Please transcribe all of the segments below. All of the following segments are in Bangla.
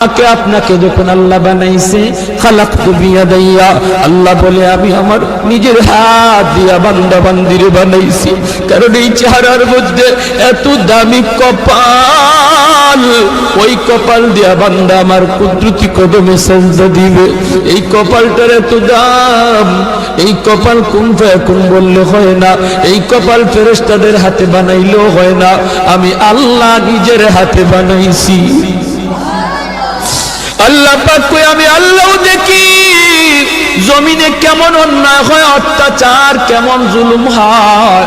আমাকে আপনাকে যখন আল্লাহ বানাইছে খালাকতু বিয়াদাইয়া, আল্লাহ বলে আমি আমার নিজের হাত দিয়া বান্দা বান্দিরে বানাইছি। কারণ এই চেহারার মধ্যে এত দামি কপাল, ওই কপাল দিয়া বান্দা আমার কুদরতি কদমে সেজদা দিবে। এই কপালটার এত দাম, এই কপাল কুন ফায়াকুন বললে হয় না, এই কপাল ফেরেশতাদের হাতে বানাইলেও হয় না, আমি আল্লাহ নিজের হাতে বানাইছি। আল্লাহ পাক কই আমি আল্লাহও দেখি জমিনে কেমন অন্যায় হয়, অত্যাচার কেমন জুলুম হয়,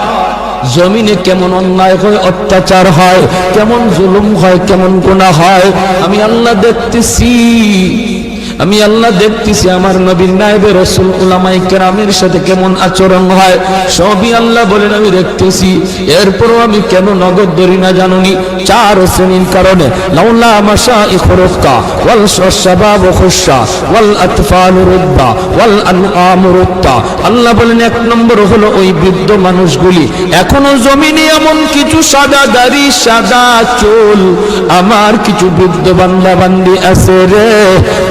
জমিনে কেমন অন্যায় হয়, অত্যাচার হয়, কেমন জুলুম হয়, কেমন গুনাহ হয়, আমি আল্লাহ দেখতেছি। আমি আল্লাহ দেখতেছি আমার নবীর নায়েবে রাসূল উলামায়ে কেরামের সাথে কেমন আচরণ হয়, সবই আল্লাহ বলেন আমি দেখতেছি। এরপরও আমি কেন নগদ ধরি না জানুনি? চার শ্রেণীর কারণে। লাউলা মাশাইখ রুক্কা ওয়াল শাবাব খুশা ওয়াল আতফাল রুদ্দা ওয়াল আনআম রুক্তা। আল্লাহ বলেন এক নম্বর হলো ওই বৃদ্ধ মানুষগুলি, এখনো জমিনে এমন কিছু সাদা দাড়ি সাদা চুল আমার কিছু বৃদ্ধ বান্দা বান্দি আছে রে,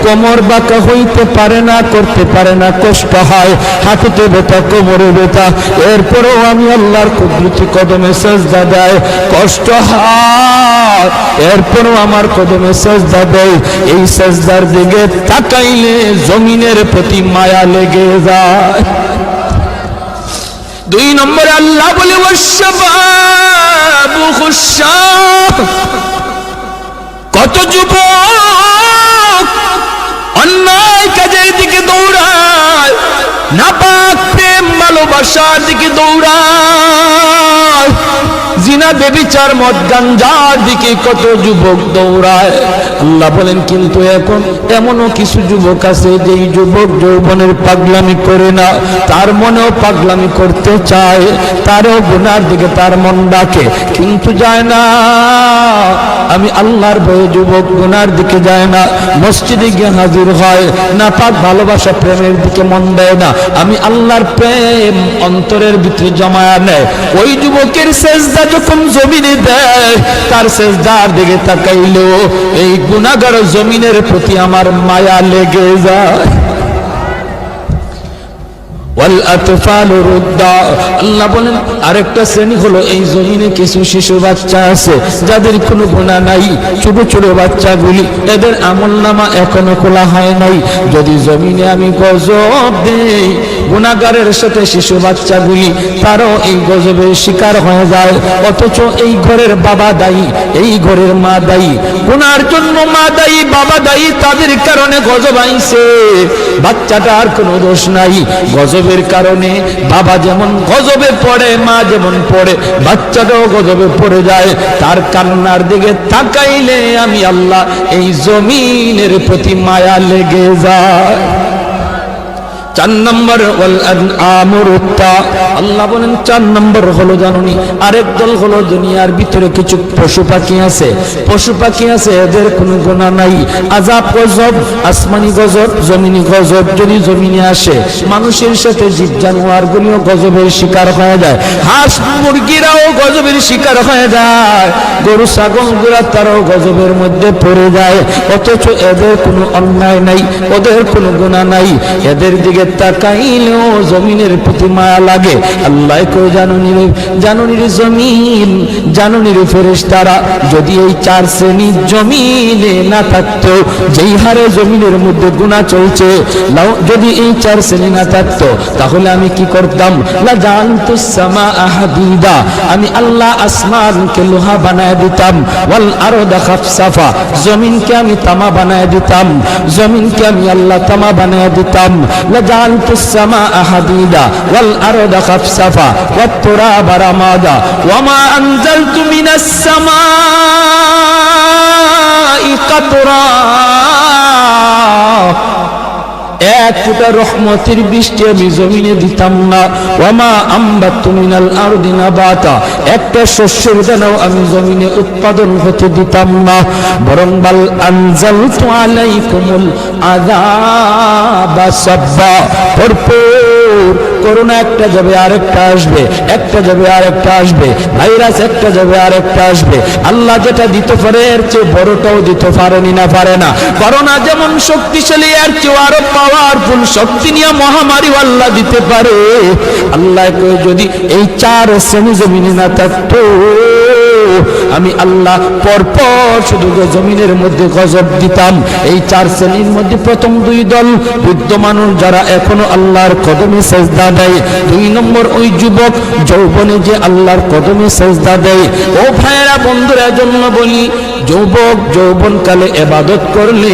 কোমর বাঁকা হইতে পারে না, করতে পারে না, কষ্ট হয়, হাঁটুতে ব্যথা, কোমরে ব্যথা, এরপরেও আমি আল্লাহর কুদরতি কদমে সেজদা দেয়, কষ্ট হয়, এরপরেও আমার কদমে সেজদা দেয়। এই সেজদার দিকে তাকাইলে জমিনের প্রতি মায়া লেগে যায়। দুই নম্বরে আল্লাহ বলে ওয়াশশাবাবু খুশশা, কত যুবক অন্যায় কাজের দিকে দৌড়ায়, নাপাক প্রেম ভালোবাসার দিকে দৌড়ায়, জিনা বেবিচার মদ গাঞ্জার দিকে কত যুবক দৌড়ায়। আল্লাহ বলেন কিন্তু এখন এমনও কিছু যুবক আছে যেই যুবক যৌবনের পাগলামি করে না, তার মনেও পাগলামি করতে চায়, তারও গুনার দিকে তার মন ডাকে কিন্তু যায় না। আমি আল্লাহর ভয়ে যুবক গুনার দিকে যায় না, মসজিদে গিয়ে হাজির হয় না, পাক ভালোবাসা প্রেমের দিকে মন দেয় না, আমি আল্লাহর প্রেম অন্তরের ভিতরে জমায়া নেয়। ওই যুবকের সেজদা যখন জমিনে দেয়, তার সেজদার দিকে তাকাইলো এই গুনাহগার জমিনের প্রতি আমার মায়া লেগে যায়। ওয়াল আতফাল রুদ্দা, আল্লাহ বলেন আরেকটা শ্রেণী হলো এই জমিনে কিছু শিশু বাচ্চা আছে যাদের কোনো গুনাহ নাই, ছোট ছোট বাচ্চাগুলি, এদের আমলনামা এখনো খোলা হয় নাই। যদি জমিনে আমি গজব দেই, গুনাহগারের সাথে শিশু বাচ্চাগুলি তারও এই গজবের শিকার হয়ে যায়, অথচ এই ঘরের বাবা দায়ী, এই ঘরের মা দায়ী, গুনার জন্য মা দায়ী, বাবা দায়ী, তাদের কারণে গজব আইছে, বাচ্চাটার কোনো দোষ নাই। গজবের কারণে বাবা যেমন গজবে পড়ে, মা যেমন পড়ে, বাচ্চাটাও গজবে পড়ে যায়। তার কান্নার দিকে তাকাইলে আমি আল্লাহ এই জমিনের প্রতি মায়া লেগে যায়। চার নম্বর ওয়াল আনআম রুক্তা, আল্লাহ বলেন চার নম্বর হলো জানুনি আরেক দল হলো দুনিয়ার ভিতরে কিছু পশু পাখি আছে, পশু পাখি আছে এদের কোনো গুনাহ নাই, আযাব গজব, আসমানি গজব, জমিনি গজব যদি জমিনে আসে, মানুষের সাথে জীব জানোয়ার গুলিও গজবের শিকার হয়ে যায়, হাঁস মুরগিরাও গজবের শিকার হয়ে যায়, গরু ছাগল গুলা তারাও গজবের মধ্যে পড়ে যায়, অথচ এদের কোনো অন্যায় নাই, ওদের কোনো গুনাহ নাই, এদের দিকে তাকাইলেও জমিনের প্রতি মায়া লাগে। আল্লাহ কই জানুনি রে জমিন, জানুনি রে ফেরেশতারা, যদি এই চার শ্রেণী জমিনে না থাকতো, যেই হারে জমিনের মধ্যে গুনাহ চলছে, যদি এই চার শ্রেণী না থাকতো তাহলে আমি কি করতাম? লা জানতুস সামাআ হাদিদা, আমি আল্লাহ আসমানকে লোহা বানায় দিতাম, ওয়াল আরদা খাফসাফা, জমিনকে আমি তামা বানায় দিতাম, জমিনকে আমি আল্লাহ তামা বানায় দিতাম, جعلت السماء حديدا والأرض خفصفا والتراب رمادا وما أنزلت من السماء قطرا, এক ফোঁটা রহমতের বৃষ্টি আমি জমিনে দিতাম না, ওয়ামা আম্বাতু মিনাল আরদি নাবাতা, একটা শস্যের দানাও আমি জমিনে উৎপাদন হতে দিতাম না, বরং বাল আনজালতু আলাইকুমুল আযাবা সাব্বা, ভরপুর করোনা একটা যাবে আরেকটা আসবে, একটা যাবে আরেকটা আসবে, ভাইরাস একটা যাবে আরেকটা আসবে। আল্লাহ যেটা দিতে পারে এর চেয়ে বড়টাও দিতে পারেনি না পারে না। করোনা যেমন শক্তিশালী, এর চেয়ে আরো পাওয়ারফুল শক্তি নিয়ে মহামারী আল্লাহ দিতে পারে। আল্লাহ কই যদি এই 4 শ্রেণী জমিনে না থাকতো, আমি আল্লাহ পরপর শুধু জমিনের মধ্যে গজব দিতাম। এই 4 শ্রেণীর মধ্যে প্রথম 2 দল বৃদ্ধ মানুষ যারা এখনো আল্লাহর কদমে সেজদা দেয়। 2 নম্বর ওই যুবক যৌবনে যে আল্লাহর কদমে সেজদা দেয়। ও ভাইয়েরা বন্ধুরা, জন্য বলি যুবক যৌবনকালে ইবাদত করলে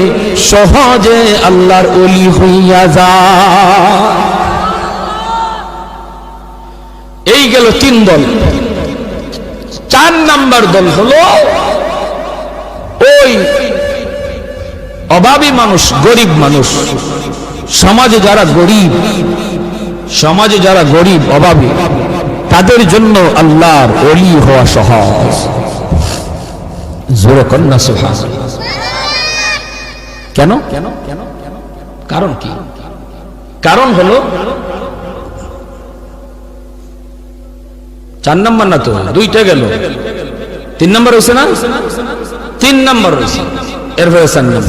সহজে আল্লাহর ওলি হইয়া যায়। এই গেল 3 দল। 4 নাম্বার দল হলো ওই অভাবী মানুষ, গরিব মানুষ। সমাজে যারা গরিব অভাবী, তাদের জন্য আল্লাহর ওলি হওয়া সহজ। জোরে কন্যা সুবহানাল্লাহ। কেন? কারণ কি? কারণ হলো 4 নম্বর না তো, 2টা গেল, 3 নম্বর হয়েছে না? 3 নম্বর হয়েছে, এরপরে 4 নম্বর।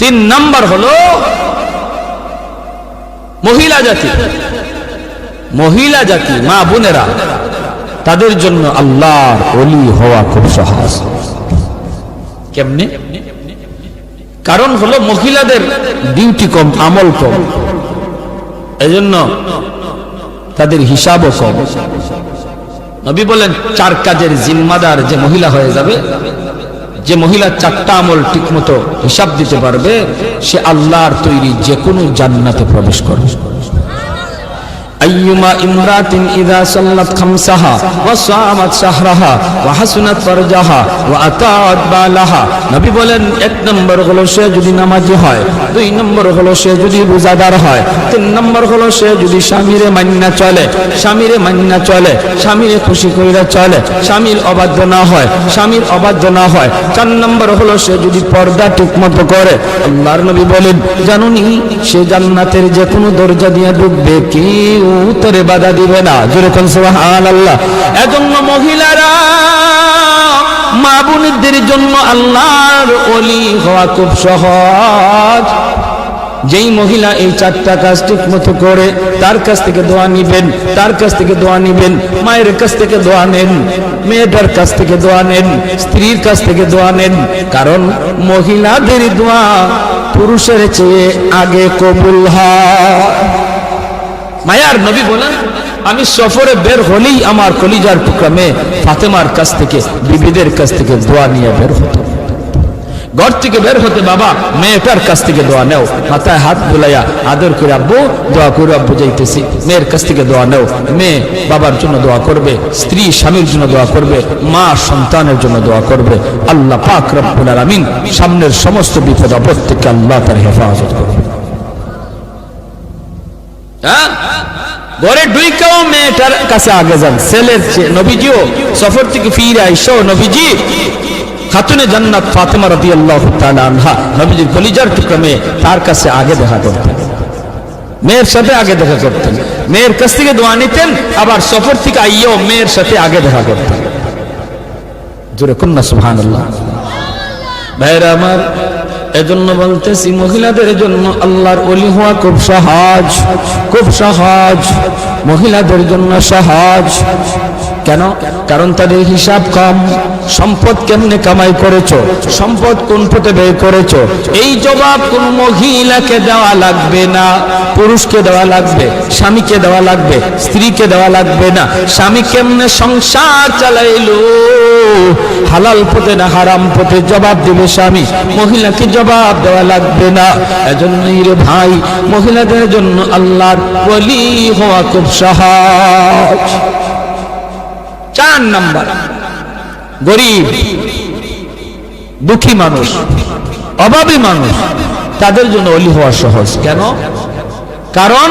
3 নম্বর হলো মহিলা জাতি, মা বোনেরা, তাদের জন্য আল্লাহর ওলি হওয়া খুব সহজ। কেমনে? কারণ হলো মহিলাদের ডিউটি কম, আমল কম, এজন্য তাদের হিসাবও কম। নবী বলেন 4 কাজের জিম্মাদার যে মহিলা হয়ে যাবে, যে মহিলা 4টা আমল ঠিকমতো হিসাব দিতে পারবে, সে আল্লাহর তৈরি যে কোনো জান্নাতে প্রবেশ করবে। আইয়ুমা ইমরাতিন ইযা সাল্লাত খামসাহা ওয়া সামাত শাহরাহা ওয়া হাসনাত ফারজাহা ওয়া আতাত বালাহা। নবী বলেন 1 নম্বর হলো সে যদি নামাজি হয়, 2 নম্বর হলো সে যদি রোজাদার হয়, 3 নম্বর হলো সে যদি স্বামীরে মান্না চলে, স্বামীরে খুশি কইরা চলে, স্বামীর অবাধ্য না হয়, 4 নম্বর হলো সে যদি পর্দা ঠিকমতো করে। আল্লাহর নবী বলেন, জানুনি সে জান্নাতের যে কোনো দরজা দিয়ে ঢুকবে, কেউ উত্তরে বাধা দিবে না। জোরে কোন সুবহানাল্লাহ। এজন্য মহিলারা, মা বোনদের জন্য আল্লাহর ওলি হওয়া খুব সহজ। যেই মহিলা এই 4টা কাজ ঠিক মতো করে, তার কাছ থেকে দোয়া নিবেন, মায়ের কাছ থেকে দোয়া নেন, মেয়েটার কাছ থেকে দোয়া নেন, স্ত্রীর কাছ থেকে দোয়া নেন। কারণ মহিলাদের দোয়া পুরুষের চেয়ে আগে কবুল হয়। মায়ার নবী বলেন, আমি সফরে বের হলেই আমার কলিজার টুকরা মেয়ে ফাতেমার কাছ থেকে, বিবিদের কাছ থেকে দোয়া নিয়ে বের হতো। ঘর থেকে বের হতে বাবা মেয়েটার কাছ থেকে দোয়া নেও, মাথায় হাত বুলাইয়া আদর করে আব্বু দোয়া করে, আব্বু যাইতেছি, মেয়ের কাছ থেকে দোয়া নেও। মেয়ে বাবার জন্য দোয়া করবে, স্ত্রী স্বামীর জন্য দোয়া করবে, মা সন্তানের জন্য দোয়া করবে। আল্লাহ পাক রব্বুল আলামিন সামনের সমস্ত বিপদ আপদ থেকে আল্লাহ তার হেফাজত করবে। ঘরে ঢুইকাও মেয়েটার কাছে আগে যান, ছেলের চেয়ে। নবীজিও সফর থেকে ফিরে আইসাও নবীজি খাতুনে জান্নাত ফাতেমা রাদিয়াল্লাহু তাআলা আনহা, নবীজির কলিজার টুকরা মেয়ে, তার কাছে আগে দেখা করতেন, মেয়ের সাথে আগে দেখা করতেন, মেয়ের কাছ থেকে দোয়া নিতেন, আবার সফর থেকে আইয়াও মেয়ের সাথে আগে দেখা করতেন। জোরে কন্যা সুবহানাল্লাহ। ভাইরা আমার, এজন্য বলতেছি মহিলাদের জন্য আল্লাহর ওলি হওয়া খুব সহজ, মহিলাদের জন্য সহজ। কেন? কারণ তাদের হিসাব কম। সম্পদ কেমনে কামাই করেছো, সম্পদ কোন পথে ব্যয় করেছো, এই জবাব কোন মহিলাকে দেওয়া লাগবে না, পুরুষকে দেওয়া লাগবে, স্বামীকে দেওয়া লাগবে, স্ত্রীকে দেওয়া লাগবে না। স্বামী কেমনে সংসার চালাইলো, হালাল পথে না হারাম পথে, জবাব দিবে স্বামী, মহিলাকে জবাব দেওয়া লাগবে না। এজন্যই রে ভাই, মহিলাদের জন্য আল্লাহর ওলি হওয়া খুব সহজ। 4 নাম্বার, গরিব দুঃখী মানুষ, অভাবী মানুষ, তাদের জন্য ওলি হওয়া সহজ। কেন? কারণ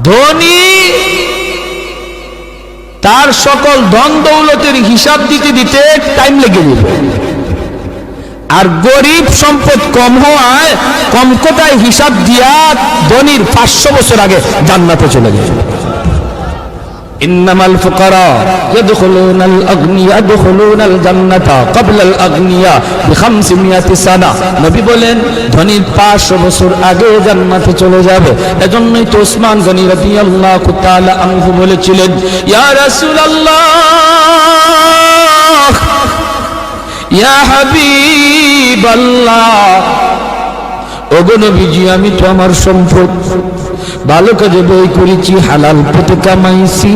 ধনী তার সকল ধন দৌলতের হিসাব দিতে দিতে টাইম লেগে যাবে, আর গরিব সম্পদ কম হওয়ায় কম কোটায় হিসাব দিয়া ধনীর 500 বছর আগে জান্নাতে চলে গেছে। ইন্নামাল ফুকারা ইয়াদখুলুনাল আগনিয়া ইয়াদখুলুনাল জান্নাতা ক্বাবলাল আগনিয়া বি500 সানা। নবী বলেন ধনীর 500 বছর আগে জান্নাতে চলে যাবে। এজন্যই তো ওসমান গনি রাদিয়াল্লাহু তাআলা আনহু বলেছিলেন, ইয়া রাসূলুল্লাহ, ইয়া হাবিবাল্লাহ, ওগো নবীজি, আমি তো আমার সম্পদ ভালো কাজে ব্যয় করেছি, হালাল পথে কামাইছি।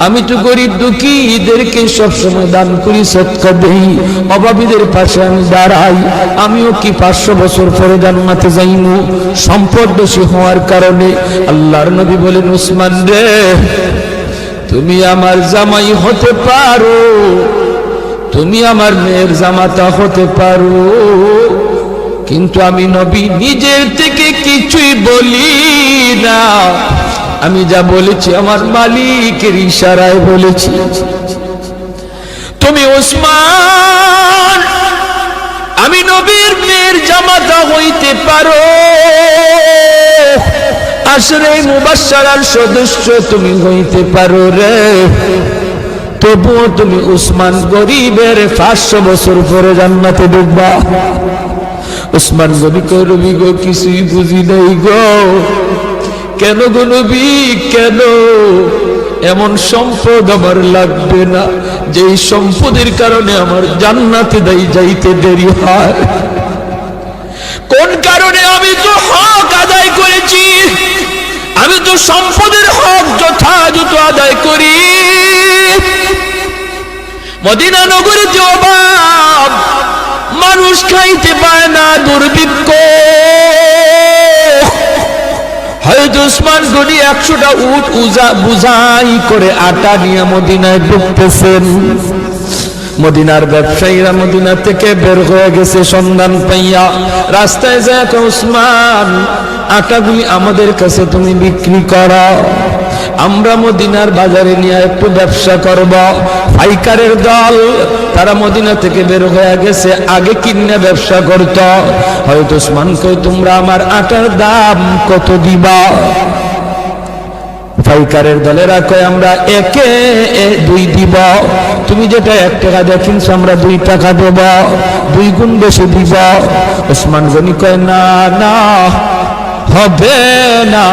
আমি তো গরিব দুঃখীদেরকে সবসময় দান করি, সদকা দেই, অভাবীদের পাশে আমি দাঁড়াই। আমিও কি 500 বছর পরে জান্নাতে যাইমু সম্পদ বেশি হওয়ার কারণে? আল্লাহর নবী বলেন, উসমান রে, তুমি আমার জামাই হতে পারো, তুমি আমার মেয়ের জামাতা হতে পারো, কিন্তু আমি নবী নিজের থেকে কিছুই বলি না। আমি যা বলেছি আমার মালিকের ইশারায় বলেছি। তুমি ওসমান, আমি নবীর মেয়ের জামাতা হইতে পারো, আশরে মুবাশশারার সদস্য তুমি হইতে পারো রে, তবুও তুমি উসমান গরিবের 500 বছর পরে জান্নাতে ঢুকবা। উসমান নবী কই, নবী গো, কিছুই বুঝি নাই গো। কেন গো নবী, কেন? এমন সম্পদ আমার লাগবে না যেই সম্পদের কারণে আমার জান্নাতে যাইতে দেরি হয়। কোন কারণে? আমি তো হক আদায় করেছি, আমি তো সম্পদের হক যথাযথ আদায় করি। মদিনা নগরে যে অভাব, মানুষ খাইতে পায় না, দুর্ভিক্ষ, হয়তো উসমান গনি 100টা উট বুঝাই করে আটা নিয়ে মদিনায় ঢুকতেছেন। মদিনার ব্যবসায়ীরা মদিনা থেকে বের হয়ে গেছে সন্ধান পাইয়া, রাস্তায় যায়, উসমান, আটাগুলি আমাদের কাছে তুমি বিক্রি করো, আমরা মদিনার বাজারে নিয়ে একটু ব্যবসা করব। পাইকারের দল তারা মদিনা থেকে বের হয়ে গেছে, আগে কিনে ব্যবসা করত। হয়তো উসমান কই, তোমরা আমার আটার দাম কত দিবা? পাইকারের দলেরা কয়, আমরা 1-2 দিব। তুমি যেটা 1 টাকা দিয়ে কিনছো আমরা 2 টাকা দেব, 2 গুণ বেশি দিব। উসমান গনি কয়, না না, হবে না,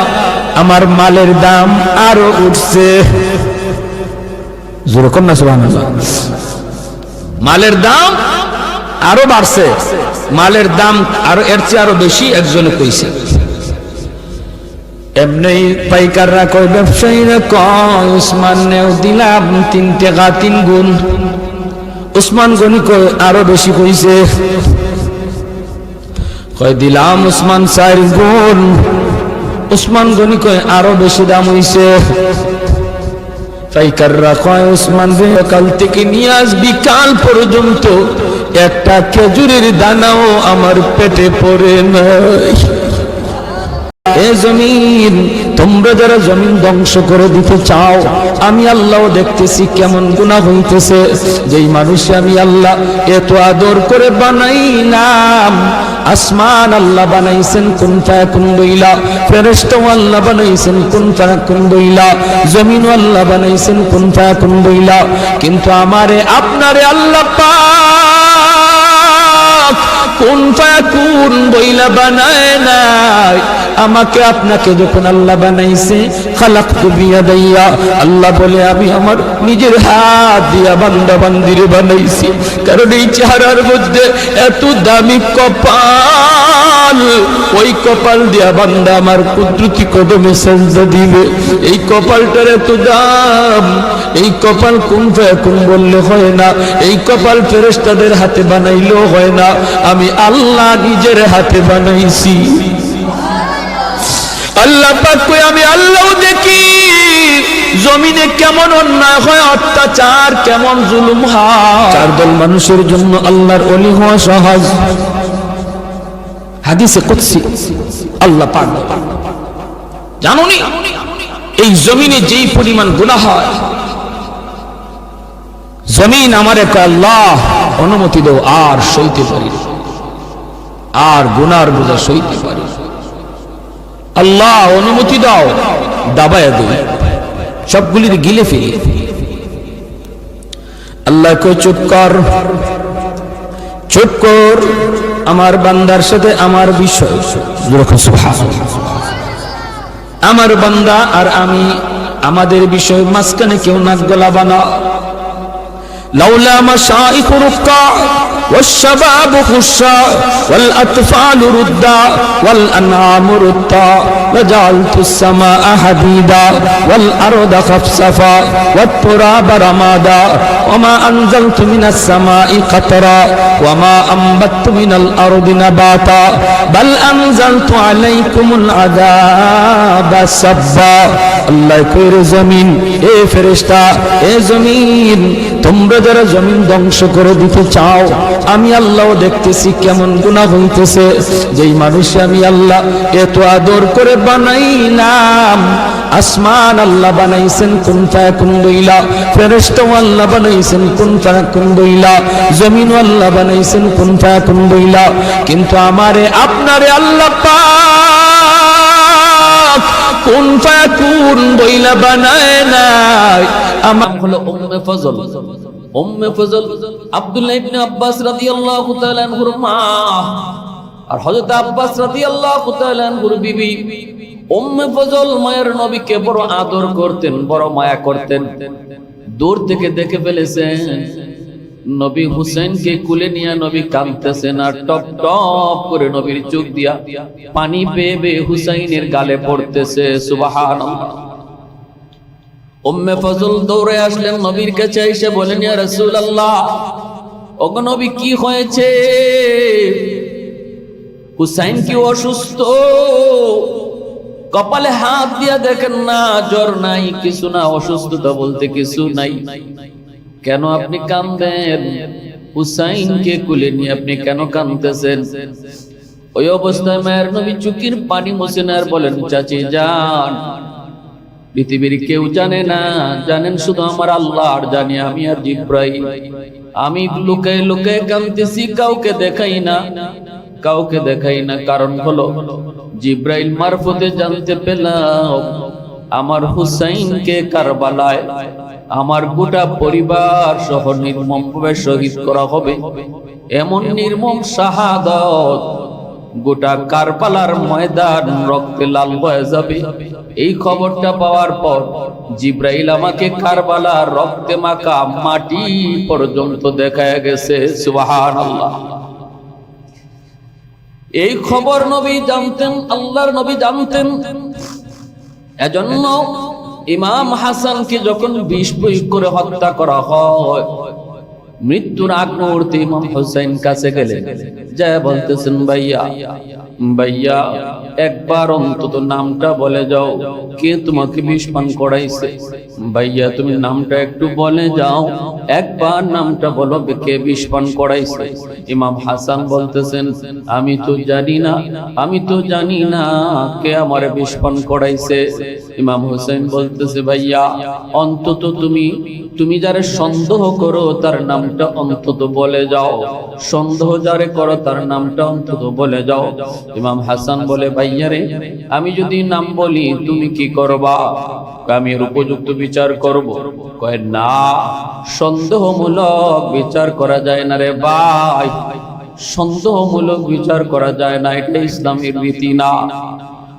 আমার মালের দাম আরো উঠছে। যেরকম না সুবহানাল্লাহ, মালের দাম আরো বাড়ছে, মালের দাম আরো এর চেয়ে আরো বেশি একজনে কইছে। এমনি পাইকাররা কয়, ব্যবসায়ীরা কয়, উসমান নেও দিলাম 3 টাকা 3 গুণ। উসমান গনি কয়, আরো বেশি কইছে। কয়, দিলাম উসমান 4 গুণ। উসমান গনি কয়, আরো বেশি দাম হইছে। পাইকাররা কয়, উসমান রে, কাল থেকে নিয়ে আজ বিকাল পর্যন্ত একটা খেজুরের দানাও আমার পেটে পড়ে নাই। এ জমিন, তোমরা যারা জমিন ধ্বংস করে দিতে চাও, আমি আল্লাহ দেখতেছি কেমন গুনাহ হইতেছে। যেই মানুষে আমি আল্লাহ এত আদর করে বানাইলাম, আসমান আল্লাহ বানাইছেন কুন ফায়াকুন বইলা, ফেরেশতা আল্লাহ বানাইছেন কুন ফায়াকুন বইলা, জমিন আল্লাহ বানাইছেন কুন ফায়াকুন বইলা, কিন্তু আমারে আপনারে আল্লাহ পাক কুন ফায়াকুন বইলা বানায় নাই। আমাকে আপনাকে যখন আল্লাহ বানাইছে, খালাকতু বিয়াদাইয়া, আল্লাহ বলে আমি আমার নিজের হাত দিয়া বান্দা বান্দিরে বানাইছি। কারণ এই চেহারার মধ্যে এত দামি কপাল, ওই কপাল দিয়া বান্দা আমার কুদরতি কদমে সেজদা দিবে। এই কপালটার এত দাম, এই কপাল কুন ফায়াকুন বললে হয় না, এই কপাল ফেরেশতাদের হাতে বানাইলেও হয় না, আমি আল্লাহ নিজের হাতে বানাইছি। আল্লাহ পাক কই, আমি আল্লাহ দেখি জমিনে কেমন অন্যায় হয়, অত্যাচার কেমন জুলুম হয়। 4 দল মানুষের জন্য আল্লাহর ওলি হওয়া সহজ। হাদিসে কুদসি আল্লাহ পাক, জানোনি এই জমিনে যেই পরিমাণ গুনাহ হয়, জমিন আমারে কয়, আল্লাহ অনুমতি দাও, আর সইতে পারি না, আর গুনার বোঝা সইতে পারি না। আল্লাহ অনুমতি দাও, দাবায়া দেই, সবগুলির গিলে ফেলি। আল্লাহ কই চুপ কর, চুপ কর, আমার বান্দার সাথে আমার বিষয়, আমার বান্দা আর আমি, আমাদের বিষয় মাঝখানে কেউ নাক গলাবা না। লাউলা মাশাইখ রুক্কা والشباب خشا والأطفال ردا والأنعام ردا وجعلت السماء حديدا والأرض خفصفا والتراب رمادا وما أنزلت من السماء قطرا وما أنبت من الأرض نباتا بل أنزلت عليكم العذاب سبا আল্লাহ কইর জমিন, এ ফেরেশতা, এ জমিন, তোমরা যারা জমিন ধ্বংস করে দিতে চাও, আমি আল্লাহ দেখতেছি কেমন গুনাহ হইতেছে। যেই মানুষ আমি আল্লাহ এত আদর করে বানাইলাম, আসমান আল্লাহ বানাইছেন কুন ফায়াকুন বইলা, ফেরেশতা আল্লাহ বানাইছেন কুন ফায়াকুন বইলা, জমিন আল্লাহ বানাইছেন কুন ফায়াকুন বইলা, কিন্তু আমারে আপনারে আল্লাহ পাক কুন ফায়াকুন বইলা বানায় নাই। আমার হলো উম্মে ফজল, উম্মে ফজল আব্দুল্লাহ ইবনে আব্বাস রাদিয়াল্লাহু তাআলা আনহুর মা, আর হযরত আব্বাস রাদিয়াল্লাহু তাআলা আনহুর বিবি। উম্মে ফজল মায়ের নবীকে বড় আদর করতেন, বড় মায়া করতেন। দূর থেকে দেখে ফেলেছেন নবী হুসাইনকে কুলে নিয়ে নবী কাঁদতেছেন, আর টপ টপ করে নবীর চোখ দিয়া পানি বেয়ে বেয়ে হুসাইনের গালে পড়তেছে। সুবহানাল্লাহ। উম্মে ফজল দৌড়ে আসলেন নবীর কাছে, এসে বলেন, ইয়া রাসূলুল্লাহ, ওগো নবী কি হয়েছে? হুসাইন কি অসুস্থ? কপালে হাত দিয়া দেখেন না, জ্বর নাই, কিছু না, অসুস্থতা বলতে কিছু নাই। কেন আপনি কাঁদেন? হুসাইনকে কুলে নিয়ে আপনি কেন কাঁদতেছেন? ওই অবস্থায় মায়ের নবী চোখের পানি মুছেন আর বলেন, চাচি যান, পৃথিবীর কেউ জানে না, জানেন শুধু আমার আল্লাহ, আর জানি আমি আর জিব্রাইল। আমি লুকায় লুকায় কাঁদতেছি, কাউকে দেখাই না, কাউকে দেখাই না। কারণ হলো জিব্রাইল মারফতে জানতে পেলাম আমার হুসাইনকে কারবালায় আমার গোটা পরিবার সহ নির্মমভাবে শহীদ করা হবে। এমন নির্মম শাহাদাত, গোটা কারবালার ময়দান রক্তে লাল হয়ে যাবে। এই খবরটা পাওয়ার পর জিব্রাইল আমাকে কারবালার রক্তে মাখা মাটি পর্যন্ত দেখায় গেছে। সুবহানাল্লাহ। এই খবর নবী জানতেন, আল্লাহর নবী জানতেন। এজন্য ইমাম হাসানকে যখন বিষ প্রয়োগ করে হত্যা করা হয়, মৃত্যুর আগ মুহূর্তে ইমাম হুসাইন কাছে গেলেন, যা বলতেছেন, ভাইয়া ভাইয়া, একবার অন্তত নামটা বলে যাও, কে তোমাকে বিষ পান করাইছে? ভাইয়া তুমি নামটা একটু বলে যাও, একবার নামটা বলো, কে বিষ পান করাইছে? ইমাম হাসান বলতেছেন, আমি তো জানি না, আমি তো জানি না কে আমার বিষ পান করাইছে। ইমাম হুসাইন বলতেছে, ভাইয়া অন্তত তুমি যারে সন্দেহ করো তার নামটা অন্তত বলে যাও, সন্দেহ যারে করো তার নামটা অন্তত বলে যাও। ইমাম হাসান বলে, ভাইয়া রে, আমি যদি নাম বলি তুমি কি করবা? আমি এর উপযুক্ত বিচার করব। কয় না, সন্দেহমূলক বিচার করা যায় না রে ভাই, সন্দেহমূলক বিচার করা যায় না, এটা ইসলামের রীতি না।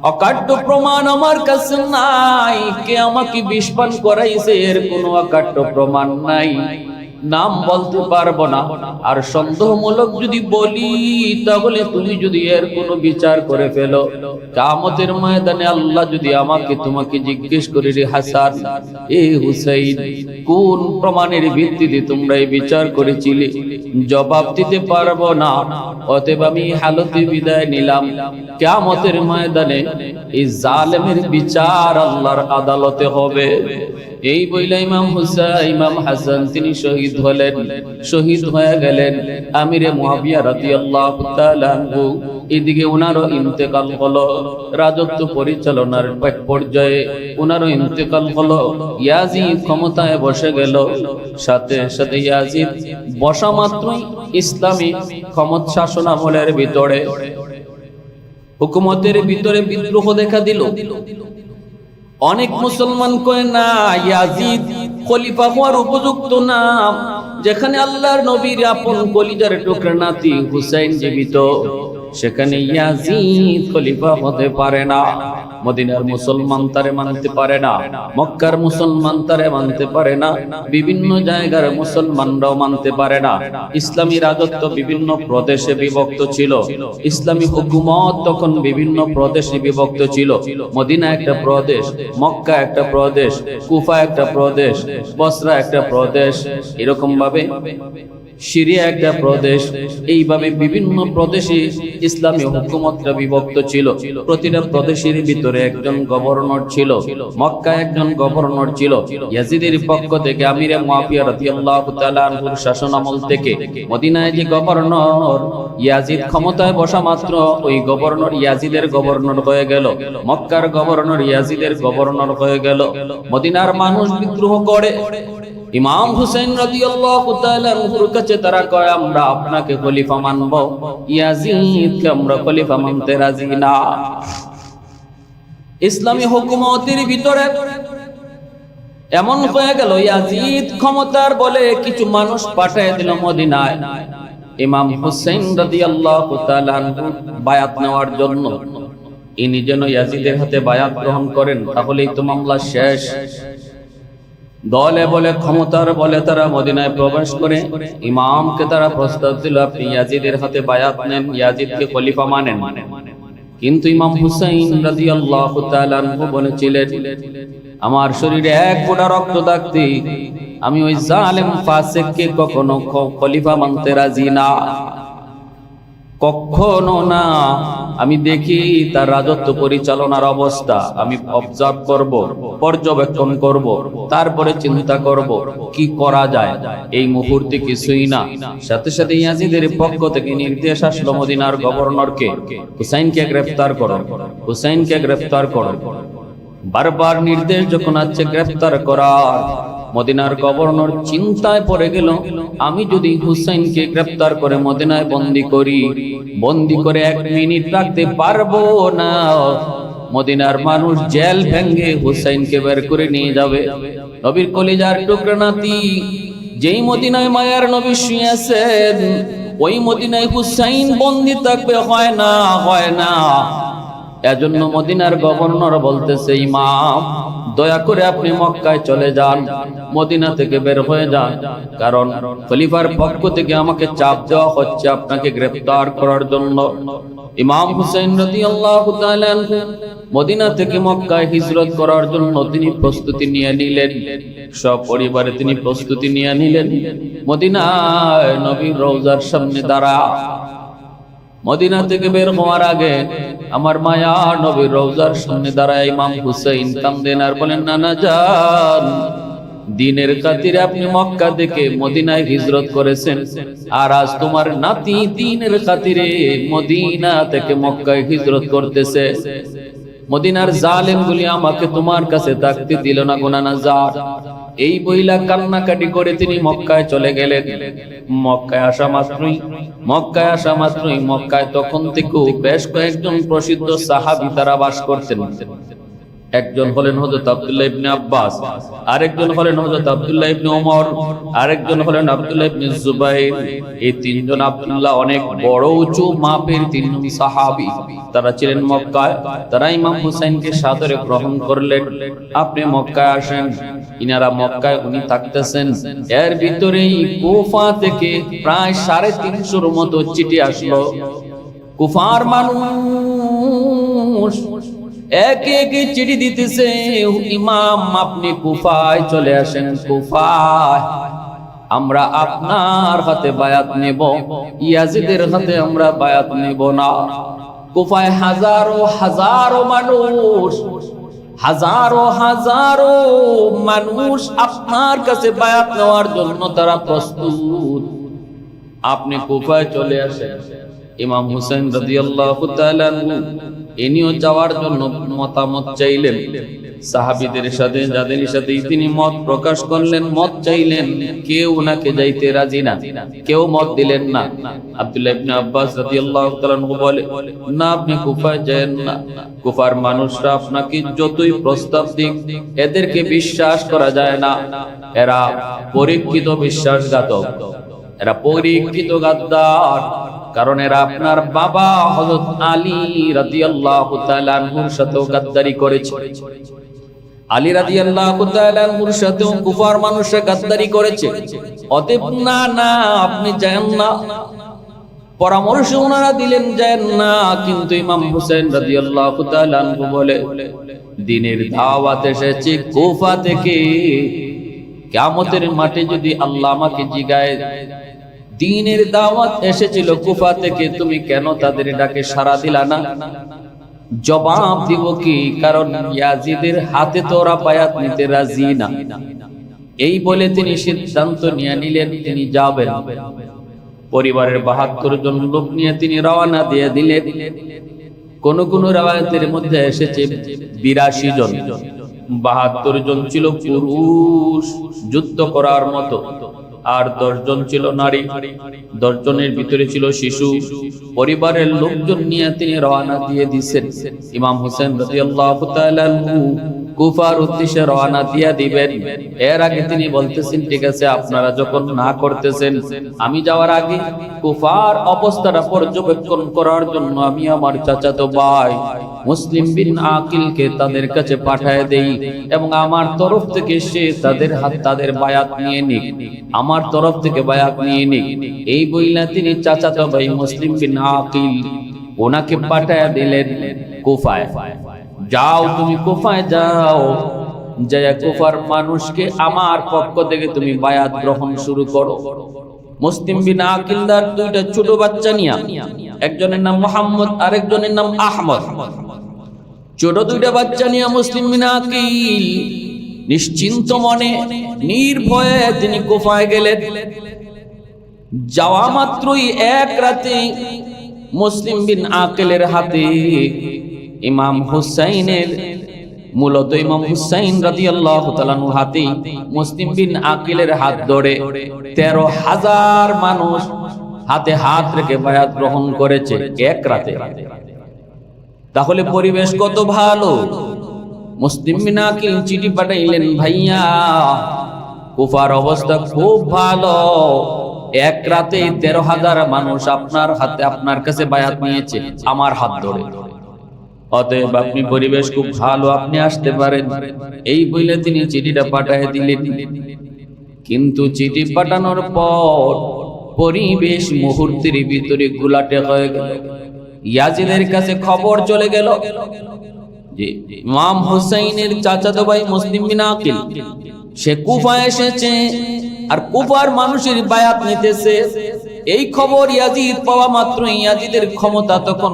অকাট্য প্রমাণ আমার কাছে নাই, কে আমাকে বিষ পান করাইছে এর কোনো অকাট্য প্রমাণ নাই, নাম বলতে পারবো না। আর সন্দেহমূলক যদি বলি, তাহলে তুমি যদি এর কোনো বিচার করে ফেলো, কিয়ামতের ময়দানে আল্লাহ যদি আমাকে তোমাকে জিজ্ঞেস করে, রে হাসান, এ হুসাইন, কোন প্রমাণের ভিত্তিতে তোমরা এই বিচার করেছিলে, জবাব দিতে পারবো না। অতএব আমি হালতে বিদায় নিলাম। কিয়ামতের ময়দানে এই জালেমের বিচার আল্লাহর আদালতে হবে। এই বইলা ইমাম হাসান তিনি শহীদ হলেন, শহীদ হয়ে গেলেন। আমিরে মুআবিয়া রাদিয়াল্লাহু তাআলা আনহু এদিকে ওনারও ইন্তেকাল হলো, রাজত্ব পরিচালনার এক পর্যায়ে ওনারও ইন্তেকাল হলো। ইয়াজিদ ক্ষমতায় বসে গেল। সাথে সাথে ইয়াজিদ বসা মাত্রই ইসলামী ক্ষমতা শাসন আমলের ভিতরে হুকুমতের ভিতরে বিদ্রোহ দেখা দিল। অনেক মুসলমান কয় না, ইয়াজিদ খলিফা হওয়ার উপযুক্ত না। যেখানে আল্লাহর নবীর আপন কলিজার টুকরা নাতি হুসাইন জীবিত, সেখানে ইয়াজিদ খলিফা হতে পারে না। মদিনার মুসলমান তারে মানতে পারে না, মক্কার মুসলমান তারে মানতে পারে না, বিভিন্ন জায়গার মুসলমানরাও মানতে পারে না। ইসলামী রাজত্ব বিভিন্ন প্রদেশে বিভক্ত ছিল, ইসলামী হুকুমত তখন বিভিন্ন প্রদেশে বিভক্ত ছিল। মদিনা একটা প্রদেশ, মক্কা একটা প্রদেশ, কুফা একটা প্রদেশ, বসরা একটা প্রদেশ, এরকম ভাবে সিরিয়া একটা প্রদেশ। এইভাবে বিভিন্ন প্রদেশে ইসলামী হুকুমতটা বিভক্ত ছিল। প্রতিটা প্রদেশের ভিতরে একজন গভর্নর ছিল। মক্কায় একজন গভর্নর ছিল। ইয়াজিদের পক্ষ থেকে আমিরে মুআবিয়া রাদিয়াল্লাহু তাআলা আনহুর শাসন আমল থেকে মদিনায় যে গভর্নর, ইয়াজিদ ক্ষমতায় বসা মাত্র ওই গভর্নর ইয়াজিদের গভর্নর হয়ে গেল। মক্কার গভর্নর ইয়াজিদের গভর্নর হয়ে গেল। মদিনার মানুষ বিদ্রোহ করে। ইমাম হুসাইন রাদিয়াল্লাহু তাআলা আনহুর কাছে তারা কয়, আমরা আপনাকে খলিফা মানব, ইয়াজিদকে আমরা খলিফা মানতে রাজি না। ইসলামী হুকুমতের ভিতরে এমন হয়ে গেল, ইয়াজিদ ক্ষমতার বলে কিছু মানুষ পাঠিয়ে দিল মদিনায় ইমাম হুসাইন রাদিয়াল্লাহু তাআলা আনহু বায়াত নেওয়ার জন্য। ইনি যেন ইয়াজিদের হাতে বায়াত গ্রহণ করেন, তাহলেই তো মামলা শেষ। দলে বলে ক্ষমতার বলে তারা মদিনায় প্রবেশ করে ইমামকে তারা প্রস্তাব দিল, আপনি ইয়াজিদের হাতে বায়াত নেন, ইয়াজিদকে খলিফা মানেন। কিন্তু ইমাম হুসাইন রাদিয়াল্লাহু তাআলা আনহু বলেছিলেন, আমার শরীরে এক ফোঁটা রক্ত থাকতে আমি ওই জালেম ফাসিককে কখনো খলিফা মানতে রাজি না, কখনো না। আমি দেখি তার রাজত্ব পরিচালনার অবস্থা, আমি অবজার্ভ করব, পর্যবেক্ষণ করব, তারপরে চিন্তা করব কি করা যায়। এই মুহূর্তে কিছুই না। সাথে সাথে ইয়াজিদের পক্ষ থেকে নির্দেশ আসলো মদিনার গভর্নরকে, হুসাইনকে গ্রেফতার করো, হুসাইনকে গ্রেফতার করো। বারবার নির্দেশ যখন আছে গ্রেফতার করার, মদিনার গভর্নর চিন্তায় পড়ে গেল, আমি যদি হুসাইনকে গ্রেফতার করে মদিনায় বন্দী করি, বন্দী করে 1 মিনিট রাখতে পারবো না। মদিনার মানুষ জেল ভেঙে হুসাইনকে বের করে নিয়ে যাবে। নবীর কলিজার টুকরা নাতি যেই মদিনায় মায়ার নবী শুয়েছেন, ওই মদিনায় হুসাইন বন্দী থাকবে, হয় না, হয় না। এজন্য মদিনার গভর্নর বলতেছে, ইমাম দয়া করে আপনি মক্কায় চলে যান, মদিনা থেকে বের হয়ে যান, কারণ খলিফার পক্ষ থেকে আমাকে চাপ দেওয়া হচ্ছে আপনাকে গ্রেফতার করার জন্য। ইমাম হুসাইন রাদিয়াল্লাহু তাআলা আনহু মদিনা থেকে মক্কায় হিজরত করার জন্য তিনি প্রস্তুতি নিয়ে নিলেন, সব পরিবারে তিনি প্রস্তুতি নিয়ে নিলেন। মদিনায় নবীর রওজার সামনে দাঁড়া, মদিনা থেকে বের হওয়ার আগে আমার মায়া নবীর রওজার সামনে দাঁড়ায় ইমাম হুসাইন কান্দেন আর বলেন, নানা জান, দিনের খাতিরে আপনি মক্কা থেকে মদিনায় হিজরত করেছেন, আর আজ তোমার নাতি দিনের খাতিরে মদিনা থেকে মক্কায় হিজরত করতেছে। মদিনার জালেমগুলি আমাকে তোমার কাছে থাকতে দিল না গো নানা জান। এই বইলা কান্নাকাটি করে তিনি মক্কায় চলে গেলেন। মক্কায় আসা মাত্রই মক্কায় তখন থেকেও বেশ কয়েকজন প্রসিদ্ধ সাহাবী তারা বাস করতেন। একজন হলেন হযরত আব্দুল্লাহ ইবনে আব্বাস, আরেকজন হলেন হযরত আব্দুল্লাহ ইবনে ওমর, আরেকজন হলেন আব্দুল্লাহ ইবনে জুবাইর। এই তিনজন আব্দুল্লাহ অনেক বড় উঁচু মাপের তিনজন সাহাবী, তারা ছিলেন মক্কায়। তারা ইমাম হুসাইনকে সাদরে গ্রহণ করলেন, আপনি মক্কায় আসেন। ইনারা মক্কায় উনি থাকতেছেন। এর ভিতরেই কুফা থেকে প্রায় 350 মতো চিঠি আসলো। কুফার মানুষ একে একে চিঠি দিতেছে, ইমাম আপনি কুফায় চলে আসেন, কুফায় আমরা আপনার হাতে বায়াত নেব, ইয়াজিদের হাতে আমরা বায়াত নেব না। কুফায় হাজারো হাজারো মানুষ, হাজারো হাজারো মানুষ আপনার কাছে বায়াত নেওয়ার জন্য তারা প্রস্তুত। আপনি কুফায় চলে আসেন। ইমাম হুসাইন রাদিয়াল্লাহু তাআলা ইনিও যাওয়ার জন্য মতামত চাইলেন। সাহাবীদের সাথে যাদের সাথে তিনি মত প্রকাশ করলেন, মত চাইলেন, কেউ ওনাকে যাইতে রাজি না, কেউ মত দিলেন না। আব্দুল্লাহ ইবনে আব্বাস রাদিয়াল্লাহু তাআলা বলে, না আপনি কুফায় যান না, কুফার মানুষরা আপনাকে যতই প্রস্তাব দিক এদেরকে বিশ্বাস করা যায় না, এরা পরীক্ষিত বিশ্বাসঘাতক, এরা পরীক্ষিত গাদ্দার। কারণ এরা আপনার বাবা হযরত আলী রাদিয়াল্লাহু তাআলা আনহুর সাথেও গাদ্দারি করেছে। আলী রাদিয়াল্লাহু তাআলা আনহুর সাথেও কুফার মানুষরা গাদ্দারি করেছে। অতএব না না আপনি যান না। পরামর্শ ওনারা দিলেন যান না, কিন্তু ইমাম হুসাইন রাদিয়াল্লাহু তাআলা আনহু বলে, দ্বীনের দাওয়াত এসেছে কুফা থেকে। কিয়ামতের মাঠে যদি আল্লাহ আমাকে জিগায় দ্বীনের দাওয়াত এসেছিল কুফা থেকে, তুমি কেন তাদের ডাকে সাড়া দিলা না? জবাব দিব কি? কারণ ইয়াজিদের হাতে তো ওরা বায়াত নিতে রাজি না। এই বলে তিনি সিদ্ধান্ত নিয়ে নিলেন তিনি যাবেন। পরিবারের ৭২ জন লোক নিয়ে তিনি রওনা দিয়ে দিলেন। কোন কোন রাওয়ায়াতের মধ্যে এসেছে ৮২ জন। ৭২ জন ছিল পুরুষ যুদ্ধ করার মতো, আর ১০ জন ছিল নারী, ১০ জনের ভিতরে ছিল শিশু। পরিবারের লোকজন নিয়ে তিনি রওনা দিয়ে দিয়েছেন। ইমাম হুসাইন রাদিয়াল্লাহু তাআলা কুফার উদ্দেশ্যে রওনা দিয়ে দিবেন। এর আগে তিনি বলতেছেন, ঠিক আছে আপনারা যখন না করতেছেন, আমি যাওয়ার আগে কুফার অবস্থাটা পর্যবেক্ষণ করার জন্য আমি আমার চাচাতো ভাই মুসলিম বিন আকিলকে তাদের কাছে পাঠায় দেই, এবং আমার তরফ থেকে সে তাদের বায়াত নিয়ে নিক, আমার তরফ থেকে বায়াত নিয়ে নিক। এই বইলা তিনি চাচাতো ভাই মুসলিম বিন আকিল ওনাকে পাঠায় দিলেন কুফায়। যাও তুমি কুফায় যাও, যায় কুফার মানুষকে আমার পক্ষ থেকে তুমি বায়াত গ্রহণ শুরু করো। মুসলিম বিন আকিলদার 2টা ছোট বাচ্চা নিয়া, একজনের নাম মুহাম্মদ আর একজনের নাম আহমদ, ছোট 2টা বাচ্চা নিয়া মুসলিম বিন আকিল নিশ্চিন্ত মনে নির্ভয়ে তিনি কুফায় গেলেন। যাওয়া মাত্রই এক রাতে মুসলিম বিন আকিলের হাতে ইমাম হুসাইনের, মূলত ইমাম হুসাইন রাদিয়াল্লাহু তাআলা আনহু হাতে মুসলিম বিন আকিলের হাত ধরে ১৩,০০০ মানুষ হাতে হাত রেখে বায়াত গ্রহণ করেছে এক রাতে। তাহলে পরিবেশ কত ভালো। মুসলিম বিন আকিল চিঠি পাঠাইলেন, ভাইয়া কুফার অবস্থা খুব ভালো, এক রাতে ১৩,০০০ মানুষ আপনার হাতে আপনার কাছে বায়াত নিয়েছে আমার হাত ধরে, অতএব আপনি পরিবেশ খুব ভালো, আপনি আসতে পারেন। এই বলে তিনি চিঠিটা পাঠিয়ে দিলেন। কিন্তু চিঠি পাঠানোর পর পরিবেশ মুহূর্তের ভিতরে ঘোলাটে হয়ে গেল। ইয়াজিদের কাছে খবর চলে গেল যে ইমাম হুসাইনের চাচাতো ভাই মুসলিম বিন আকিল সে কুফায় এসেছে, আর কুফার মানুষের বায়াত নিতেছে। এই খবর ইয়াজিদ পাওয়া মাত্র, ইয়াজিদের ক্ষমতা তখন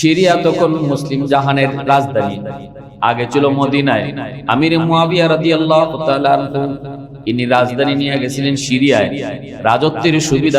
সিরিয়া তখন মুসলিম জাহানের রাজধানী, আগে ছিল মদিনায়। আমির মুয়াবিয়া রাদিয়াল্লাহু তাআলা আনহু ইনি রাজধানী নিয়ে গেছিলেন সিরিয়ায় রাজত্বের সুবিধা